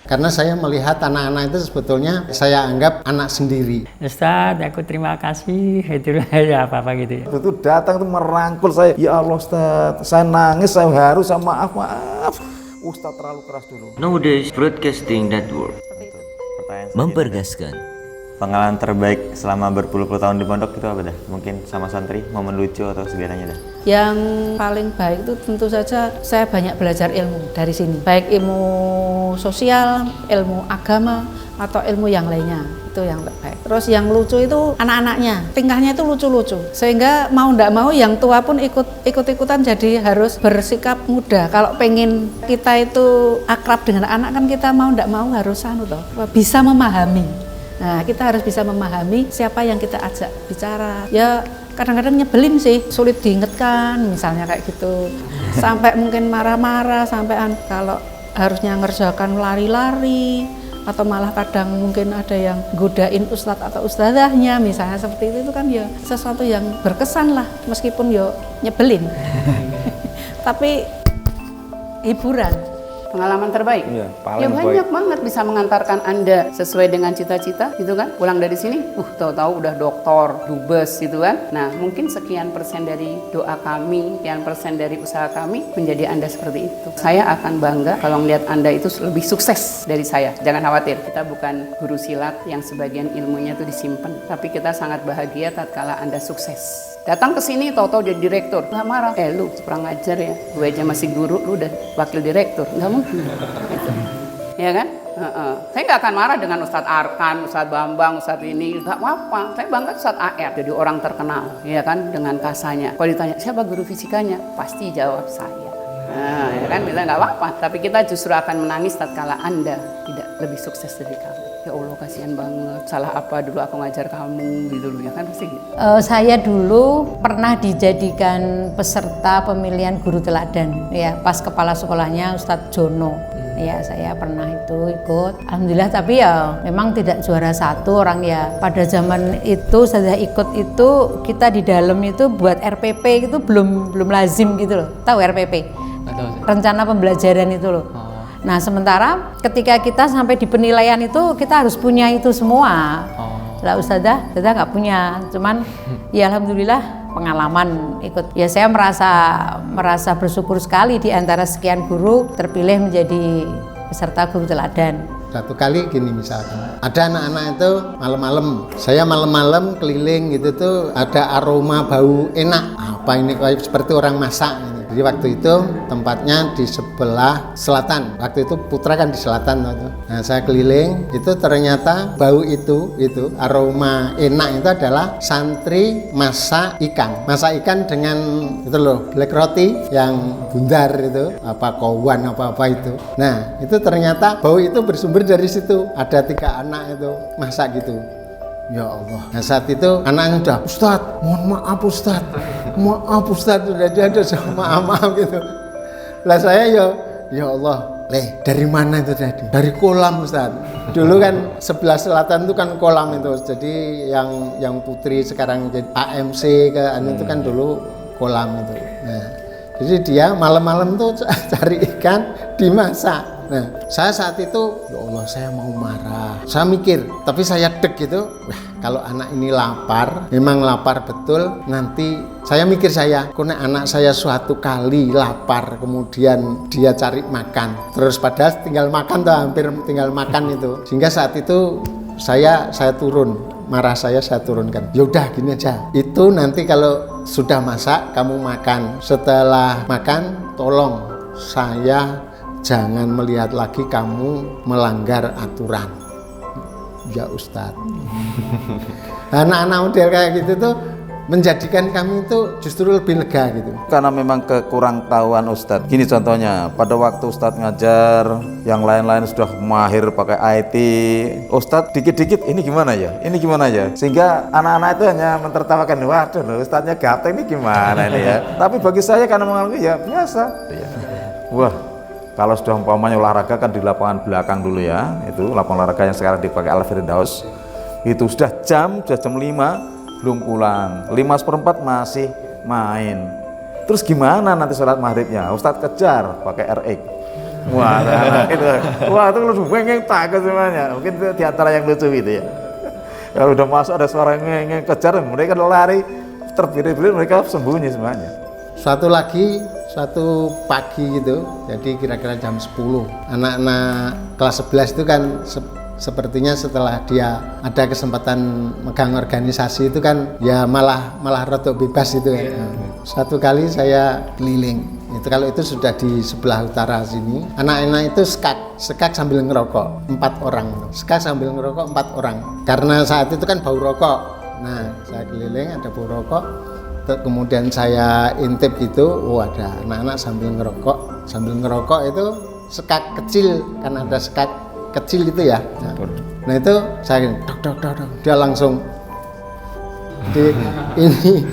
Karena saya melihat anak-anak itu sebetulnya saya anggap anak sendiri. Ustadz, aku terima kasih, itu ya apa-apa gitu ya. Itu datang tuh merangkul saya, ya Allah Ustadz, saya nangis, saya haru, saya maaf. Ustadz terlalu keras dulu. Nowadays Broadcasting Network mempergaskan. Pengalaman terbaik selama berpuluh-puluh tahun di pondok itu apa dah? Mungkin sama santri, momen lucu atau segalanya dah? Yang paling baik itu tentu saja saya banyak belajar ilmu dari sini. Baik ilmu sosial, ilmu agama, atau ilmu yang lainnya. Itu yang terbaik. Terus yang lucu itu anak-anaknya. Tingkahnya itu lucu-lucu. Sehingga mau ndak mau yang tua pun ikut-ikutan jadi harus bersikap muda. Kalau pengen kita itu akrab dengan anak kan kita mau ndak mau harus bisa memahami. Nah, kita harus bisa memahami siapa yang kita ajak bicara. Ya, kadang-kadang nyebelin sih, sulit diingatkan, misalnya kayak gitu. Sampai mungkin marah-marah, sampean kalau harusnya ngerjakan lari-lari, atau malah kadang mungkin ada yang godain ustadz atau ustadzahnya, misalnya seperti itu kan ya sesuatu yang berkesan lah, meskipun ya nyebelin. Tapi hiburan. Pengalaman terbaik? Iya, ya banyak banget bisa mengantarkan Anda sesuai dengan cita-cita gitu kan. Pulang dari sini, tahu-tahu udah doktor, dubes gitu kan. Nah, mungkin sekian persen dari doa kami, sekian persen dari usaha kami menjadi Anda seperti itu. Saya akan bangga kalau melihat Anda itu lebih sukses dari saya. Jangan khawatir, kita bukan guru silat yang sebagian ilmunya itu disimpan. Tapi kita sangat bahagia tatkala Anda sukses. Datang ke sini tahu-tahu jadi direktur, nggak marah. Lu kurang ajar ya, gue aja masih guru, lu udah wakil direktur, nggak mungkin. Gitu. Ya kan? Saya nggak akan marah dengan Ustadz Arkan, Ustadz Bambang, Ustadz ini, nggak apa-apa. Saya bangga Ustadz AR, jadi orang terkenal, ya kan, dengan kasanya. Kalau ditanya siapa guru fisikanya, pasti jawab saya. Nah, ya kan, bilang nggak apa-apa. Tapi kita justru akan menangis tatkala Anda tidak lebih sukses dari kami. Ya Allah, kasihan banget, salah apa dulu aku ngajar kamu gitu loh, ya kan pasti gitu. Saya dulu pernah dijadikan peserta pemilihan guru teladan ya, pas kepala sekolahnya Ustadz Jono. Ya, saya pernah itu ikut. Alhamdulillah, tapi ya memang tidak juara satu orang ya. Pada zaman itu saya ikut itu, kita di dalam itu buat RPP itu belum lazim gitu loh. Tahu RPP? Rencana pembelajaran itu loh. Nah, sementara ketika kita sampai di penilaian itu kita harus punya itu semua. Lah Ustazah nggak punya. Cuman ya alhamdulillah pengalaman ikut. Ya saya merasa bersyukur sekali di antara sekian guru terpilih menjadi peserta guru teladan. Satu kali gini misalkan, ada anak-anak itu malam-malam, saya malam-malam keliling gitu tuh ada aroma bau enak. Apa ini kayak seperti orang masak gitu. Jadi waktu itu tempatnya di sebelah selatan. Waktu itu Putra kan di selatan tuh. Nah, saya keliling, itu ternyata bau itu aroma enak itu adalah santri masak ikan. Masak ikan dengan itu loh, black roti yang bundar itu, apa kawan apa itu. Nah, itu ternyata bau itu bersumber dari situ. Ada 3 anak itu masak gitu. Ya Allah. Nah, saat itu anaknya udah, Ustadz, mohon maaf Ustadz, udah ada sama maaf gitu. Lah saya ya Allah, dari mana itu tadi? Dari kolam Ustadz. Dulu kan sebelah selatan itu kan kolam itu. Jadi yang putri sekarang jadi AMC itu kan dulu kolam itu. Nah, jadi dia malam-malam tuh cari ikan dimasak. Nah, saya saat itu, ya Allah, saya mau marah. Saya mikir, tapi saya deg gitu. Wah, kalau anak ini lapar, memang lapar betul. Nanti saya mikir kok anak saya suatu kali lapar, kemudian dia cari makan. Terus padahal tinggal makan tuh, hampir tinggal makan itu. Sehingga saat itu saya turun, marah saya turunkan. Yaudah gini aja. Itu nanti kalau sudah masak, kamu makan. Setelah makan, tolong saya jangan melihat lagi kamu melanggar aturan. Ya Ustadz. Anak-anak model kayak gitu tuh menjadikan kami itu justru lebih lega gitu. Karena memang kekurang tahuan Ustadz. Gini contohnya, pada waktu Ustadz ngajar, yang lain-lain sudah mahir pakai IT. Ustadz dikit-dikit, ini gimana ya? Sehingga anak-anak itu hanya mentertawakan, waduh loh Ustadznya gaptek ini gimana ini ya. Tapi bagi saya karena mengalami ya biasa. Wah, kalau sudah umpamanya olahraga kan di lapangan belakang dulu ya, itu lapangan olahraga yang sekarang dipakai Al-Firdaus. Itu sudah jam 5 belum pulang, 5:15 masih main. Terus gimana nanti sholat maghribnya? Ustadz kejar pakai RX. Wah, itu lucu, ngeng takut semuanya. Mungkin itu diantara yang lucu itu ya. Kalau udah masuk ada suara ngeng kejar, mereka lari, terbirit-birit mereka sembunyi semuanya. Suatu pagi gitu, jadi kira-kira jam 10. Anak-anak kelas 11 itu kan sepertinya setelah dia ada kesempatan megang organisasi itu kan ya malah rotok bebas itu ya. Satu kali saya keliling, itu kalau itu sudah di sebelah utara sini, anak-anak itu skak sambil ngerokok, 4 orang. Skak sambil ngerokok 4 orang. Karena saat itu kan bau rokok. Nah, saya keliling ada bau rokok. Kemudian saya intip gitu, ada anak-anak sambil ngerokok itu skak kecil, kan ada skak kecil itu ya. Nah itu saya dok, dia langsung ini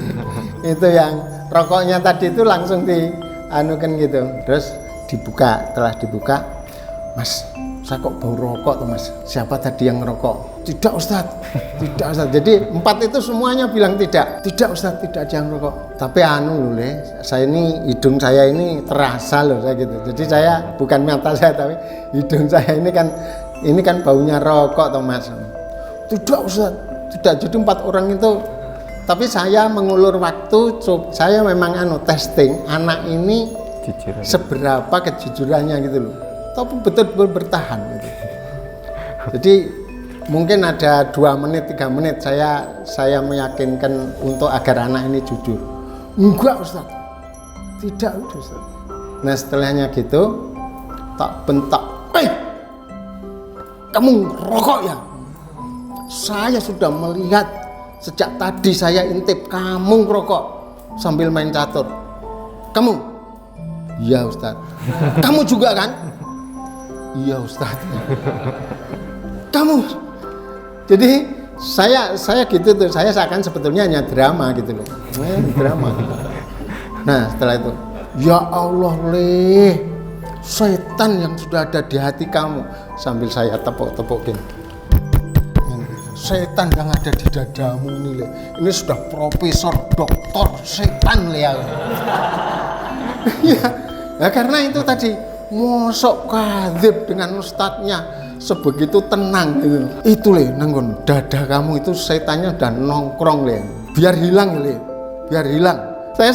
itu yang rokoknya tadi itu langsung dianukan gitu, terus setelah dibuka, Mas, saya kok bau rokok tuh Mas, siapa tadi yang ngerokok? Tidak Ustadz, tidak Ustadz. Jadi 4 itu semuanya bilang tidak Ustadz, tidak ada yang rokok. Tapi saya ini hidung saya ini terasa loh saya gitu. Jadi saya bukan mata saya tapi hidung saya ini kan baunya rokok toh Mas. Tidak Ustadz, tidak. Jadi 4 orang itu. Tapi saya mengulur waktu, saya memang testing anak ini seberapa kejujurannya gitu loh. Tapi betul-betul bertahan gitu. Jadi mungkin ada 2 menit, 3 menit saya meyakinkan untuk agar anak ini jujur. Enggak Ustaz, tidak Ustaz. Nah setelahnya gitu, tak bentak, kamu rokok ya? Saya sudah melihat sejak tadi saya intip kamu rokok sambil main catur. Kamu? Iya Ustaz. Kamu juga kan? Iya Ustaz. Kamu? Jadi saya gitu tuh, saya seakan sebetulnya hanya drama gitu loh. Drama. Nah setelah itu, ya Allah setan yang sudah ada di hati kamu, sambil saya tepuk-tepukin. Setan yang ada di dadamu ini sudah profesor, doktor, setan ya. Ya karena itu tadi, mosok kadzib dengan ustadznya sebegitu tenang gitu. Itu nanggon dada kamu itu setannya udah nongkrong biar hilang biar hilang. Saya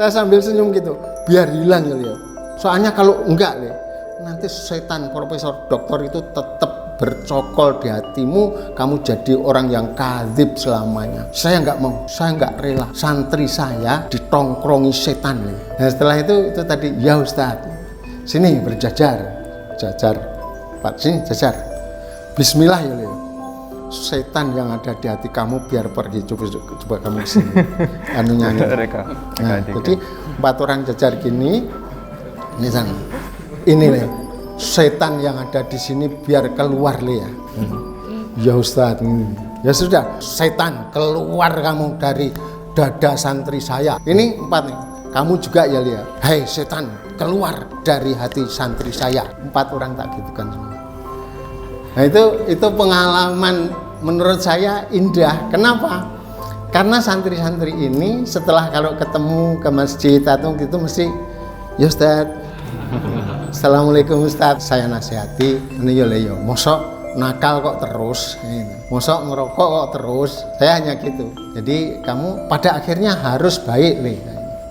sambil senyum gitu, biar hilang soalnya kalau enggak nanti setan profesor doktor itu tetap bercokol di hatimu, kamu jadi orang yang kadzib selamanya. Saya nggak mau, saya nggak rela santri saya ditongkrongi setan. Nah setelah itu tadi, ya Ustadz, sini jajar Pak, sini jajar. Bismillah ya setan yang ada di hati kamu biar pergi, coba kamu sini. Anunya nah, jadi 4 orang jajar gini, ini sana. Ini setan yang ada di sini biar keluar ya. Ya Ustadz. Ya sudah, setan keluar kamu dari dada santri saya. Ini 4 nih. Kamu juga ya Lia. Hei setan, keluar dari hati santri saya. 4 orang tak gitu kan semua. Nah itu pengalaman menurut saya indah. Kenapa? Karena santri-santri ini setelah kalau ketemu ke masjid atau gitu mesti, ya Ustadz, Assalamualaikum Ustadz, saya nasihati, ini yo, mosok nakal kok terus, mosok ngerokok kok terus, saya hanya gitu. Jadi kamu pada akhirnya harus baik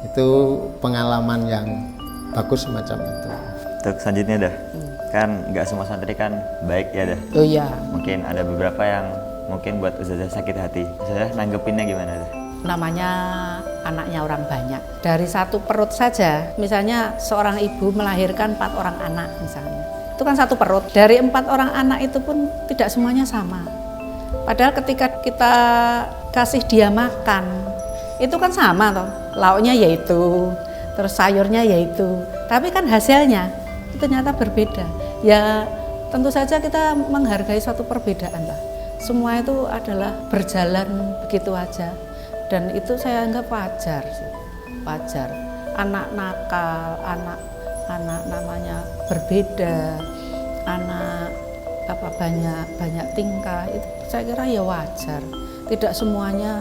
itu pengalaman yang bagus semacam itu. Untuk selanjutnya dah, kan nggak semua santri kan baik ya dah. Oh iya. Mungkin ada beberapa yang mungkin buat ustazah sakit hati. Ustazah nanggepinnya gimana dah? Namanya anaknya orang banyak. Dari satu perut saja, misalnya seorang ibu melahirkan 4 orang anak misalnya. Itu kan satu perut. Dari 4 orang anak itu pun tidak semuanya sama. Padahal ketika kita kasih dia makan, itu kan sama toh. Lauknya yaitu, terus sayurnya yaitu. Tapi kan hasilnya itu ternyata berbeda. Ya tentu saja kita menghargai suatu perbedaan lah. Semua itu adalah berjalan begitu aja. Dan itu saya anggap wajar sih, wajar. Anak nakal, anak namanya berbeda, anak banyak tingkah, itu saya kira ya wajar. Tidak semuanya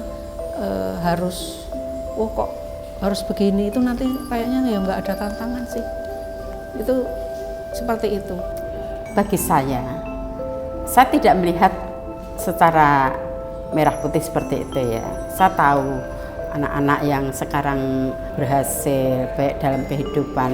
harus, kok harus begini, itu nanti kayaknya ya nggak ada tantangan sih. Itu Seperti itu. Bagi saya tidak melihat secara merah putih seperti itu ya. Saya tahu anak-anak yang sekarang berhasil baik dalam kehidupan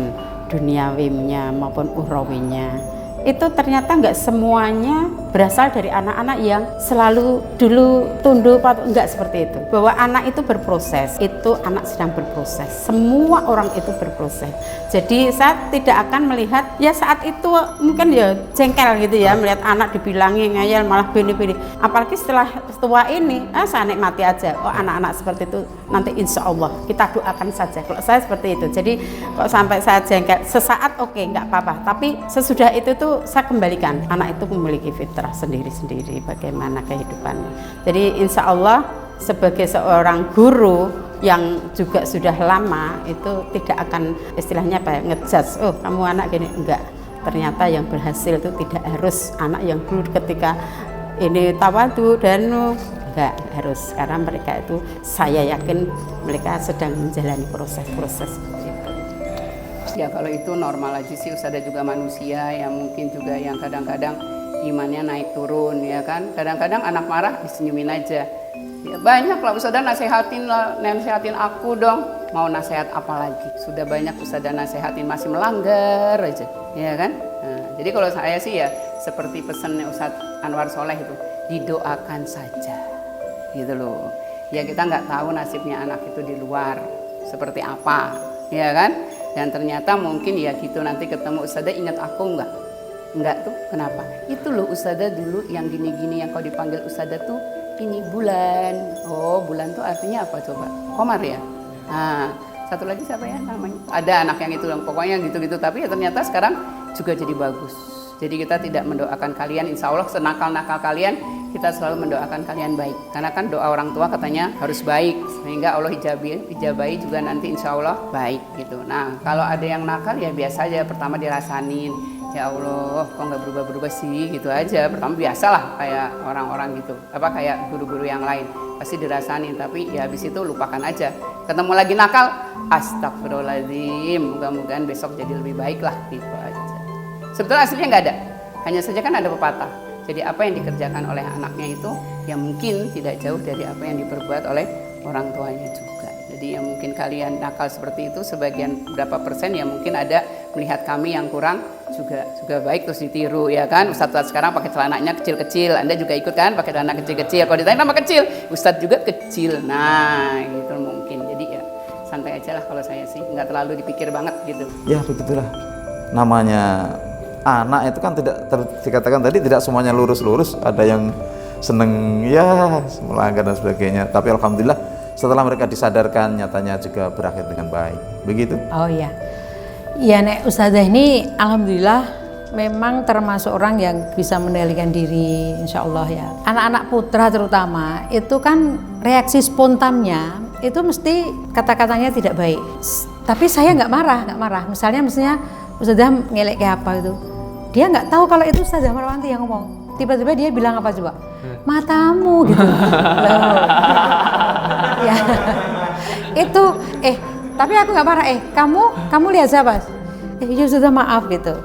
duniawinya maupun ukhrawinya, itu ternyata nggak semuanya berasal dari anak-anak yang selalu dulu tunduk atau enggak seperti itu. Bahwa anak itu berproses, itu anak sedang berproses. Semua orang itu berproses. Jadi saya tidak akan melihat ya saat itu mungkin ya jengkel gitu ya melihat anak dibilangi ngayal malah bini-bini. Apalagi setelah tua ini, saya nikmati aja. Oh anak-anak seperti itu nanti insya Allah kita doakan saja. Kalau saya seperti itu. Jadi kok sampai saya jengkel sesaat oke, nggak apa-apa. Tapi sesudah itu tuh saya kembalikan, anak itu memiliki fitrah sendiri-sendiri bagaimana kehidupannya. Jadi insya Allah sebagai seorang guru yang juga sudah lama itu tidak akan istilahnya apa ya, ngejudge, oh kamu anak gini, enggak. Ternyata yang berhasil itu tidak harus anak yang dulu ketika ini tawadu dan enggak harus, karena mereka itu saya yakin mereka sedang menjalani proses-proses seperti itu. Ya kalau itu normal aja sih, Ustazah juga manusia yang mungkin juga yang kadang-kadang imannya naik turun ya kan. Kadang-kadang anak marah disenyumin aja. Ya banyak lah Ustazah nasehatin aku dong. Mau nasihat apa lagi? Sudah banyak Ustazah nasehatin masih melanggar aja, ya kan? Nah, jadi kalau saya sih ya seperti pesannya Ustaz Anwar Soleh itu, didoakan saja, gitu loh. Ya kita nggak tahu nasibnya anak itu di luar seperti apa, ya kan? Dan ternyata mungkin ya gitu nanti ketemu Ustazah ingat aku enggak? Enggak tuh, kenapa? Itu loh Ustazah dulu yang gini-gini yang kau dipanggil Ustazah tuh ini Bulan. Oh bulan tuh artinya apa coba? Komar ya? Nah satu lagi siapa ya namanya? Ada anak yang itu pokoknya gitu-gitu, tapi ya ternyata sekarang juga jadi bagus. Jadi kita tidak mendoakan kalian, insya Allah senakal-nakal kalian, kita selalu mendoakan kalian baik. Karena kan doa orang tua katanya harus baik, sehingga Allah ijabahi juga nanti insya Allah baik gitu. Nah kalau ada yang nakal ya biasa aja, pertama dirasanin, ya Allah kok nggak berubah-berubah sih gitu aja. Pertama biasalah kayak orang-orang gitu, kayak guru-guru yang lain, pasti dirasanin. Tapi ya habis itu lupakan aja. Ketemu lagi nakal, astagfirullahaladzim, mudah-mudahan besok jadi lebih baik lah gitu aja. Sebetulnya aslinya nggak ada, hanya saja kan ada pepatah. Jadi apa yang dikerjakan oleh anaknya itu ya mungkin tidak jauh dari apa yang diperbuat oleh orang tuanya juga. Jadi ya mungkin kalian nakal seperti itu sebagian berapa persen ya mungkin ada melihat kami yang kurang juga baik terus ditiru ya kan. Ustadz sekarang pakai celananya kecil-kecil, Anda juga ikut kan pakai celana kecil-kecil. Kalau ditanya nama kecil, Ustadz juga kecil. Nah gitu mungkin. Jadi ya santai aja lah kalau saya sih, nggak terlalu dipikir banget gitu. Ya begitulah namanya anak itu kan tidak dikatakan tadi tidak semuanya lurus-lurus, ada yang seneng ya melanggar dan sebagainya. Tapi alhamdulillah setelah mereka disadarkan nyatanya juga berakhir dengan baik. Begitu? Oh iya. Iya Nek Ustazah ini alhamdulillah memang termasuk orang yang bisa mengendalikan diri insya Allah ya. Anak-anak putra terutama itu kan reaksi spontannya itu mesti kata-katanya tidak baik. Tapi saya nggak marah. Misalnya Ustazah ngelek kayak apa itu, dia nggak tahu kalau itu Ustazah Marwanti yang ngomong. Tiba-tiba dia bilang apa coba? Matamu gitu. Loh. Ya. Itu tapi aku nggak marah. Kamu lihat siapa? Ya Ustazah maaf gitu.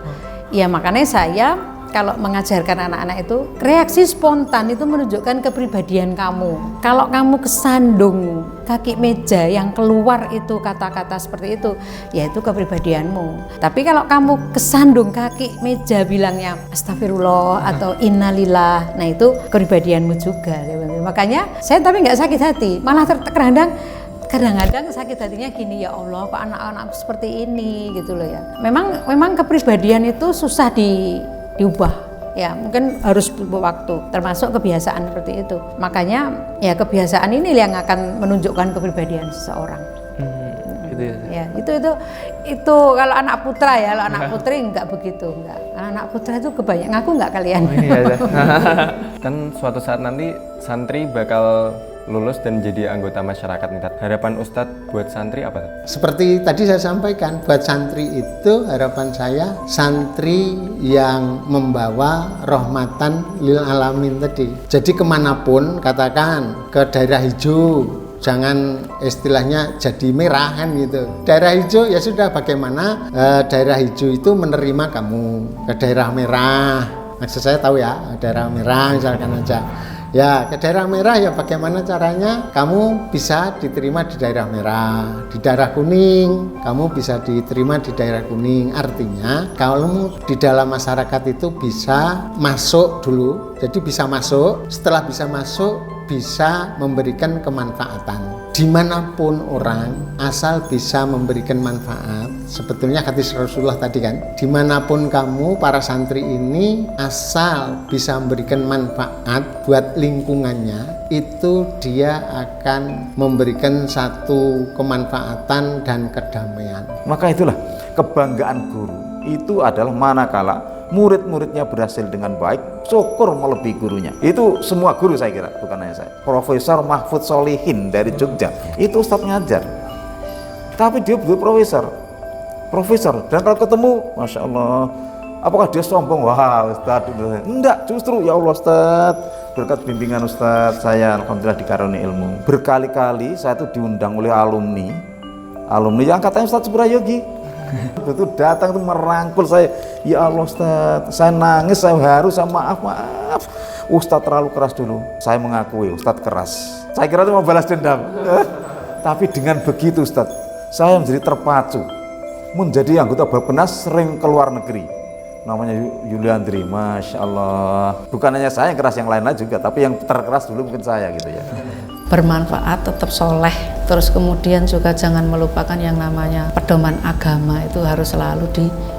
Ya makanya saya kalau mengajarkan anak-anak itu reaksi spontan itu menunjukkan kepribadian kamu. Kalau kamu kesandung kaki meja yang keluar itu kata-kata seperti itu, ya itu kepribadianmu. Tapi kalau kamu kesandung kaki meja bilangnya astagfirullah atau innalillah, nah itu kepribadianmu juga. Makanya saya tapi nggak sakit hati, malah kadang-kadang sakit hatinya gini, ya Allah kok anak-anakku seperti ini gitu loh ya. Memang kepribadian itu susah diubah ya, mungkin harus butuh waktu, termasuk kebiasaan seperti itu. Makanya ya kebiasaan ini yang akan menunjukkan kepribadian seseorang. Gitu ya. Ya itu kalau anak putra ya, kalau anak putri enggak begitu, enggak. Anak putra itu kebanyakan, ngaku enggak kalian? Oh, iya. Kan suatu saat nanti santri bakal lulus dan jadi anggota masyarakat nih. Harapan Ustadz buat santri apa? Seperti tadi saya sampaikan, buat santri itu harapan saya santri yang membawa rahmatan lil alamin tadi. Jadi kemanapun, katakan ke daerah hijau jangan istilahnya jadi merah kan gitu. Daerah hijau ya sudah, bagaimana daerah hijau itu menerima kamu ke daerah merah. Maksud saya tahu ya, daerah merah misalkan aja. Ya, ke daerah merah ya bagaimana caranya kamu bisa diterima di daerah merah. Di daerah kuning, kamu bisa diterima di daerah kuning. Artinya, kalau di dalam masyarakat itu bisa masuk dulu. Jadi bisa masuk, setelah bisa masuk, bisa memberikan kemanfaatan. Dimanapun orang, asal bisa memberikan manfaat. Sebetulnya hadis Rasulullah tadi kan, dimanapun kamu para santri ini asal bisa memberikan manfaat buat lingkungannya, itu dia akan memberikan satu kemanfaatan dan kedamaian. Maka itulah kebanggaan guru itu adalah manakala murid-muridnya berhasil dengan baik, syukur melebihi gurunya. Itu semua guru saya kira, bukan hanya saya. Profesor Mahfud Solihin dari Jogja, itu Ustadz ngajar. Tapi dia betul profesor. Dan kalau ketemu, Masya Allah, apakah dia sombong? Wah Ustadz, enggak, justru ya Allah Ustadz, berkat bimbingan Ustadz, saya alhamdulillah dikaruniai ilmu. Berkali-kali saya itu diundang oleh alumni yang katanya Ustadz Suprayogi. Betul datang itu merangkul saya, ya Allah Ustadz, saya nangis, saya haru, saya maaf Ustadz terlalu keras dulu. Saya mengakui Ustadz keras, saya kira itu mau balas dendam. Tapi dengan begitu Ustadz, saya menjadi terpacu menjadi anggota Bappenas, sering ke luar negeri. Namanya Yuliandri, Masya Allah. Bukan hanya saya yang keras, yang lain juga, tapi yang terkeras dulu mungkin saya gitu ya. Bermanfaat, tetap soleh, terus kemudian juga jangan melupakan yang namanya pedoman agama, itu harus selalu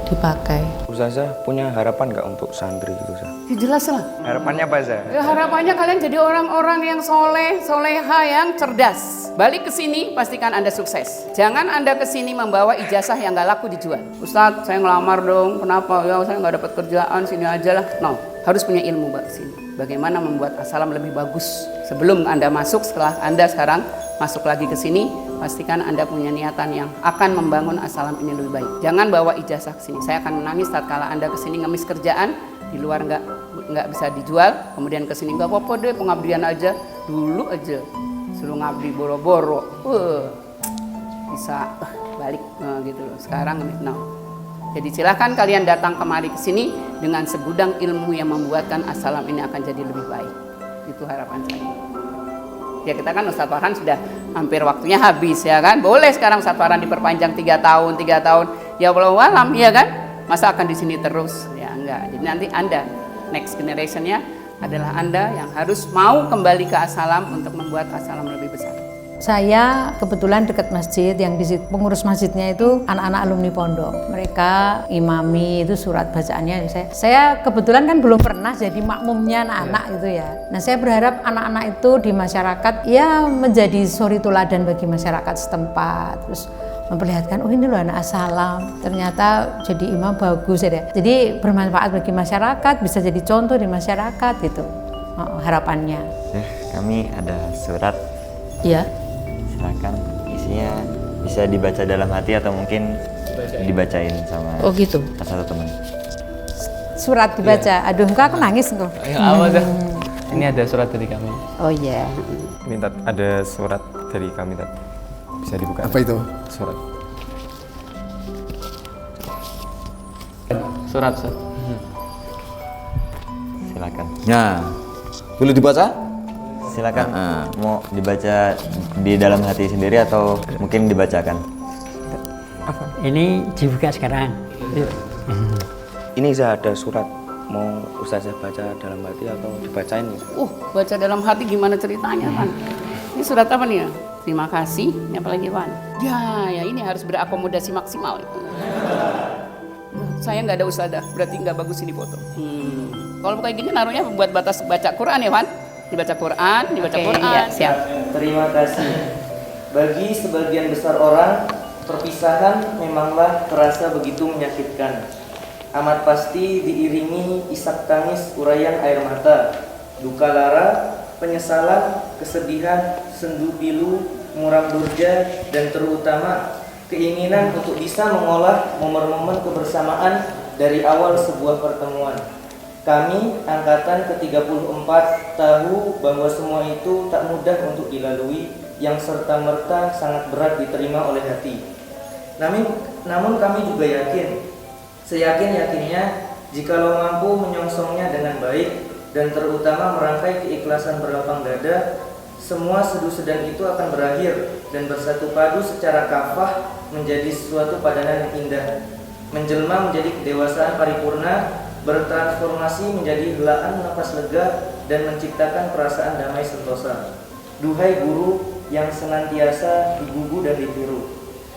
dipakai. Ustazah punya harapan nggak untuk santri gitu, Ustaz? Ya jelas lah. Harapannya apa, Ustaz? Ya, harapannya kalian jadi orang-orang yang soleh, soleha, yang cerdas. Balik ke sini, pastikan Anda sukses. Jangan Anda ke sini membawa ijazah yang nggak laku dijual. Ustadz, saya ngelamar dong, kenapa? Ya saya nggak dapat kerjaan, sini aja lah. No, harus punya ilmu Mbak sini. Bagaimana membuat As-Salam lebih bagus. Sebelum Anda masuk, setelah Anda sekarang masuk lagi ke sini, pastikan Anda punya niatan yang akan membangun As-Salam ini lebih baik. Jangan bawa ijazah ke sini. Saya akan menangis tatkala Anda ke sini ngemis kerjaan, di luar nggak bisa dijual, kemudian ke sini nggak apa-apa deh, pengabdian aja. Dulu aja suruh ngabdi boro-boro, bisa balik gitu loh. Sekarang no. Jadi silakan kalian datang kemari ke sini dengan segudang ilmu yang membuatkan As-Salam ini akan jadi lebih baik. Itu harapan saya. Ya kita kan Ustadz Farhan sudah hampir waktunya habis ya kan. Boleh sekarang Ustadz Farhan diperpanjang 3 tahun. Ya wallahu alam ya kan. Masa akan di sini terus? Ya enggak. Jadi nanti Anda next generation-nya adalah Anda yang harus mau kembali ke As-Salam untuk membuat As-Salam lebih besar. Saya kebetulan dekat masjid, yang di pengurus masjidnya itu anak-anak alumni pondok. Mereka imami itu surat bacaannya. Saya kebetulan kan belum pernah jadi makmumnya anak-anak gitu ya. Nah saya berharap anak-anak itu di masyarakat ya menjadi suri teladan bagi masyarakat setempat. Terus memperlihatkan, oh ini loh anak As-Salam, ternyata jadi imam bagus ya. Jadi bermanfaat bagi masyarakat, bisa jadi contoh di masyarakat gitu. Harapannya. Ya, kami ada surat. Iya. Silakan, isinya bisa dibaca dalam hati atau mungkin dibacain sama gitu. satu teman. Surat dibaca. Aduh, aku nangis engkau. Ini ada surat dari kami. Oh iya. Ini Tat, ada surat dari kami Tat. Bisa dibuka. Apa itu? Surat. Surat. Silakan. Nah, boleh dibaca? Silakan. Mau dibaca di dalam hati sendiri atau mungkin dibacakan? Ini dibuka sekarang. Ini Ustaz ada surat, mau Ustazah baca dalam hati atau dibacain? Baca dalam hati gimana ceritanya kan? Ini surat apa nih ya? Terima kasih. Ini apa lagi Wan? Ya ini harus berakomodasi maksimal. Saya nggak ada ustazah, berarti nggak bagus ini foto. Kalau kayak gini naruhnya buat batas baca Quran ya Wan? Dibaca Quran. Iya, siap. Terima kasih. Bagi sebagian besar orang, perpisahan memanglah terasa begitu menyakitkan. Amat pasti diiringi isak tangis, urayan air mata, duka lara, penyesalan, kesedihan, sendu pilu, muram durja, dan terutama keinginan untuk bisa mengolah momen-momen kebersamaan dari awal sebuah pertemuan. Kami, angkatan ke-34, tahu bahwa semua itu tak mudah untuk dilalui yang serta-merta sangat berat diterima oleh hati. Namun kami juga yakin, seyakin-yakinnya, jikalau mampu menyongsongnya dengan baik dan terutama merangkai keikhlasan berlapang dada, semua sedu-sedan itu akan berakhir dan bersatu padu secara kafah menjadi suatu padanan yang indah, menjelma menjadi kedewasaan paripurna, bertransformasi menjadi helaan napas lega dan menciptakan perasaan damai sentosa. Duhai guru yang senantiasa digugu dan ditiru,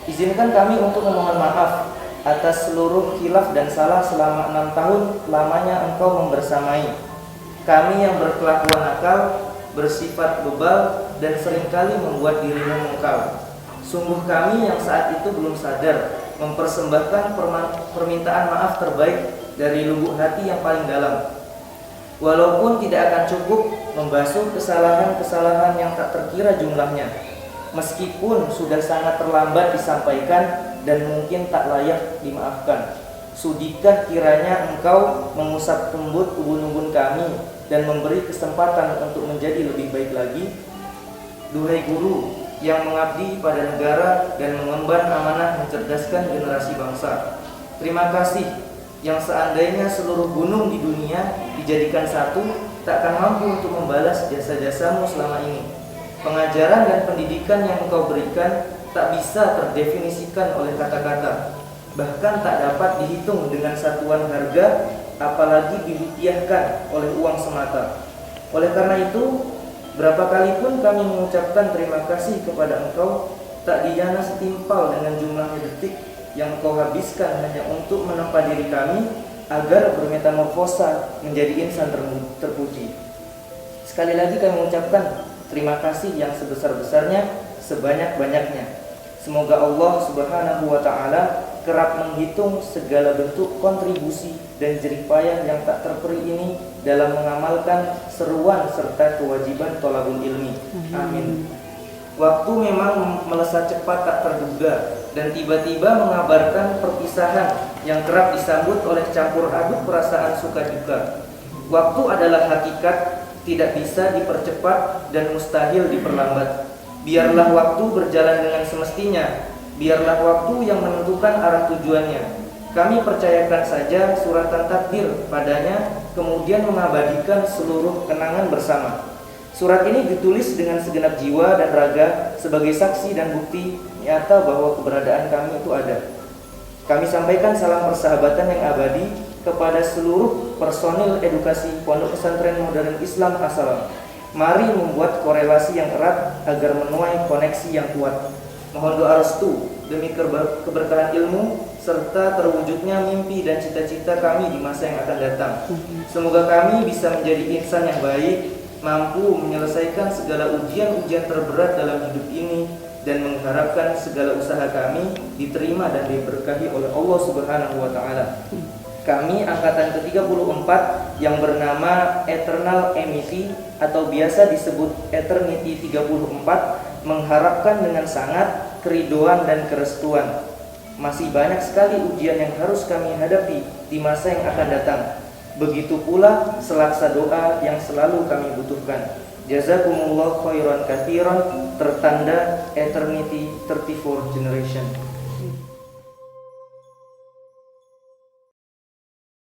izinkan kami untuk memohon maaf atas seluruh khilaf dan salah selama 6 tahun lamanya engkau membersamai kami yang berkelakuan nakal, bersifat bebal, dan seringkali membuat dirimu mengkal. Sungguh kami yang saat itu belum sadar mempersembahkan permintaan maaf terbaik dari lubuk hati yang paling dalam. Walaupun tidak akan cukup membasuh kesalahan-kesalahan yang tak terkira jumlahnya, meskipun sudah sangat terlambat disampaikan dan mungkin tak layak dimaafkan. Sudikah kiranya engkau mengusap lembut ubun-ubun kami dan memberi kesempatan untuk menjadi lebih baik lagi? Duhai guru yang mengabdi pada negara dan mengemban amanah mencerdaskan generasi bangsa, terima kasih yang seandainya seluruh gunung di dunia dijadikan satu, takkan mampu untuk membalas jasa-jasamu selama ini. Pengajaran dan pendidikan yang engkau berikan tak bisa terdefinisikan oleh kata-kata, bahkan tak dapat dihitung dengan satuan harga, apalagi dirupiahkan oleh uang semata. Oleh karena itu, berapa kali pun kami mengucapkan terima kasih kepada engkau, tak diyana setimpal dengan jumlahnya detik yang engkau habiskan hanya untuk menempa diri kami agar bermetamorfosa menjadi insan terpuji. Sekali lagi kami mengucapkan terima kasih yang sebesar-besarnya, sebanyak-banyaknya. Semoga Allah Subhanahu wa Ta'ala kerap menghitung segala bentuk kontribusi dan jeripayah yang tak terperi ini dalam mengamalkan seruan serta kewajiban thalabul ilmi. Amin. Waktu memang melesat cepat tak terduga dan tiba-tiba mengabarkan perpisahan yang kerap disambut oleh campur aduk perasaan suka duka. Waktu adalah hakikat, tidak bisa dipercepat dan mustahil diperlambat. Biarlah waktu berjalan dengan semestinya, biarlah waktu yang menentukan arah tujuannya. Kami percayakan saja suratan takdir padanya, kemudian mengabadikan seluruh kenangan bersama. Surat ini ditulis dengan segenap jiwa dan raga sebagai saksi dan bukti nyata bahwa keberadaan kami itu ada. Kami sampaikan salam persahabatan yang abadi kepada seluruh personil edukasi Pondok Pesantren Modern Islam As-Salam. Mari membuat korelasi yang erat agar menuai koneksi yang kuat. Mohon doa restu demi keberkahan ilmu serta terwujudnya mimpi dan cita-cita kami di masa yang akan datang. Semoga kami bisa menjadi insan yang baik, mampu menyelesaikan segala ujian-ujian terberat dalam hidup ini, dan mengharapkan segala usaha kami diterima dan diberkahi oleh Allah Subhanahu wa Ta'ala. Kami angkatan ke-34 yang bernama Eternal MET atau biasa disebut Eternity 34 mengharapkan dengan sangat keridoan dan kerestuan. Masih banyak sekali ujian yang harus kami hadapi di masa yang akan datang. Begitu pula selaksa doa yang selalu kami butuhkan. Jazakumullah khairan katsiran, tertanda Eternity 34 Generation.